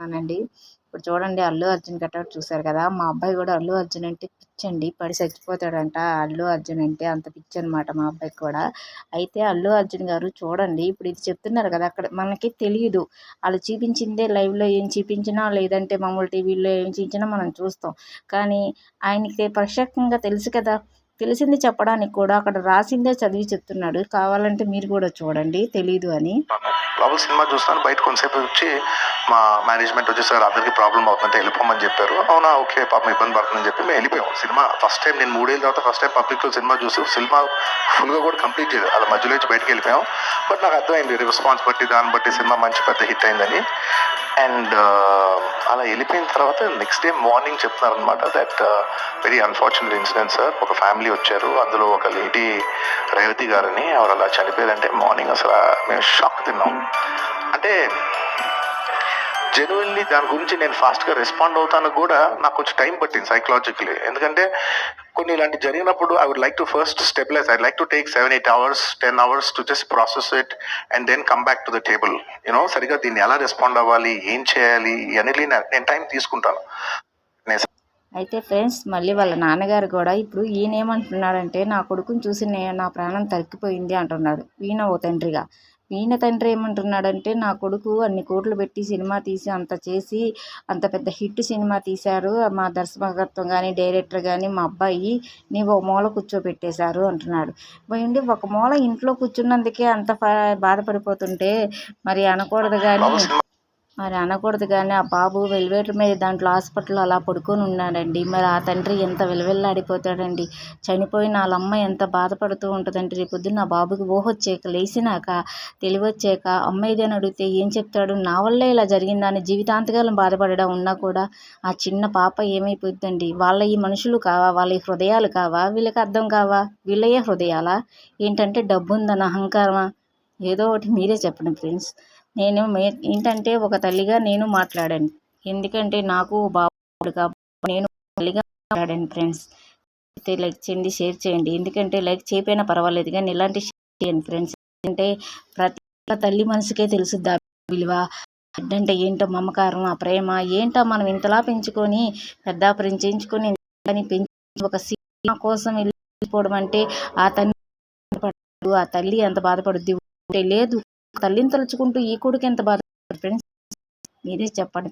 అవునండి. ఇప్పుడు చూడండి 'అల్లు అర్జున్' కటౌట్ చూసారు కదా! మా అబ్బాయి కూడా 'అల్లు అర్జున్' అంటే పిచ్చండి. పడి చచ్చిపోతాడంట. 'అల్లు అర్జున్' అంటే అంత పిచ్చనమాట మా అబ్బాయికి కూడా. అయితే 'అల్లు అర్జున్' గారు చూడండి ఇప్పుడు ఇది చెప్తున్నారు కదా! అక్కడ మనకి తెలీదు. ఆళ్ళు చూపించిందే లైవ్‌లో ఏం చూపించినా లేదంటే మామూలు టీవీలో ఏం చూపించినా మనం చూస్తాం. కానీ ఆయనకి ప్రత్యక్షంగా తెలుసు కదా! తెలిసింది చెప్పడానికి కూడా అక్కడ రాసిందే చదివి చెప్తున్నాడు. కావాలంటే మీరు కూడా చూడండి తెలీదు అని. లోపల సినిమా చూస్తాను, బయట కొంతసేపు వచ్చి మా మేనేజ్మెంట్ వచ్చి సార్ అందరికీ ప్రాబ్లం అవుతుందంటే వెళ్ళిపోమని చెప్పారు. అవునా ఓకే పాపం ఇబ్బంది పడుతుందని చెప్పి మేము వెళ్ళిపోయాం. సినిమా ఫస్ట్ టైం నేను 3 ఏళ్ళ తర్వాత ఫస్ట్ టైం పబ్లిక్లో సినిమా చూసి సినిమా ఫుల్గా కూడా కంప్లీట్ చేయలేదు. అలా మధ్యలో నుంచి బయటకు వెళ్ళిపోయాం. బట్ నాకు అర్థమైంది రెస్పాన్స్ బట్టి దాన్ని బట్టి సినిమా మంచి పెద్ద హిట్ అయిందని. అండ్ అలా వెళ్ళిపోయిన తర్వాత నెక్స్ట్ డే మార్నింగ్ చెప్తున్నారు అనమాట that very unfortunate incident sir. ఒక ఫ్యామిలీ వచ్చారు, అందులో ఒక లేడీ రేవతి గారని ఆవిడ అలా చనిపోయారంటే మార్నింగ్ అసలు మేము షాక్ తిన్నాం. అంటే జెన్యున్లీ దాని గురించి నేను ఫాస్ట్గా రెస్పాండ్ అవుతాను కూడా నాకు కొంచెం టైం పట్టింది సైకలాజికలీ. ఎందుకంటే కొన్ని ఇలాంటి జరిగినప్పుడు I would like to first stabilise. I like to take 7-8 hours 10 hours to just process it and then come back to the table. You know సరిగా దీన్ని ఎలా రెస్పాండ్ అవ్వాలి, ఏం చేయాలి ఇవన్నీ నేను టైం తీసుకుంటాను. అయితే ఫ్రెండ్స్ మళ్ళీ వాళ్ళ నాన్నగారు కూడా ఇప్పుడు ఈయనేమంటున్నాడంటే నా కొడుకుని చూసి నా ప్రాణం తగ్గిపోయింది అంటున్నాడు ఈయన ఓ తండ్రిగా. ఈయన తండ్రి ఏమంటున్నాడంటే నా కొడుకు అన్ని కోట్లు పెట్టి సినిమా తీసి అంత చేసి అంత పెద్ద హిట్ సినిమా తీశారు, మా దర్శకత్వం కానీ డైరెక్టర్ కానీ మా అబ్బాయి నీవు ఒక మూల కూర్చోబెట్టేశారు అంటున్నాడు. పోయింది ఒక మూల ఇంట్లో కూర్చున్నందుకే అంత బాధపడిపోతుంటే మరి అనకూడదు కానీ ఆ బాబు వెలివేటర్ మీద దాంట్లో హాస్పిటల్లో అలా పడుకొని ఉన్నాడండి. మరి ఆ తండ్రి ఎంత విలవిల్లాడిపోతాడండి. చనిపోయిన వాళ్ళమ్మ ఎంత బాధపడుతూ ఉంటుందంటే రేపొద్దున్న ఆ బాబుకి ఊహొచ్చాక లేచినాక తెలివొచ్చాక అమ్మ ఏదని అడిగితే ఏం చెప్తాడు, నా వల్లే ఇలా జరిగిందని జీవితాంతకాలం బాధపడడం ఉన్నా కూడా ఆ చిన్న పాప ఏమైపోతుందండి. వాళ్ళ ఈ మనుషులు కావా, వాళ్ళ ఈ హృదయాలు కావా, వీళ్ళకి అర్థం కావా, వీళ్ళయే హృదయాలా ఏంటంటే డబ్బు ఉందని అహంకారమా? ఏదో ఒకటి మీరే చెప్పండి ఫ్రెండ్స్. నేను ఏంటంటే ఒక తల్లిగా నేను మాట్లాడాను. ఎందుకంటే నాకు బాబు కాబట్టి నేను తల్లిగా మాట్లాడాను ఫ్రెండ్స్. అయితే లైక్ చేయండి, షేర్ చేయండి. ఎందుకంటే లైక్ చేయకపోయినా పర్వాలేదు కానీ ఇలాంటి షేర్ చేయండి ఫ్రెండ్స్. ఎందుకంటే ప్రతి తల్లి మనసుకే తెలుసుద్ది ఆ విలువ అంటే ఏంటో, మమకారం, ఆ ప్రేమ ఏంటో. మనం ఇంతలా పెంచుకొని పెద్దాపురం చేయించుకొని పెంచి ఒక సినిమా కోసం వెళ్ళిపోవడం అంటే ఆ తల్లి ఎంత బాధపడుద్ది. లేదు తల్లిని తలుచుకుంటూ ఈ కొడుకు ఎంత బాధపడతాడు ఫ్రెండ్స్, మీరే చెప్పండి.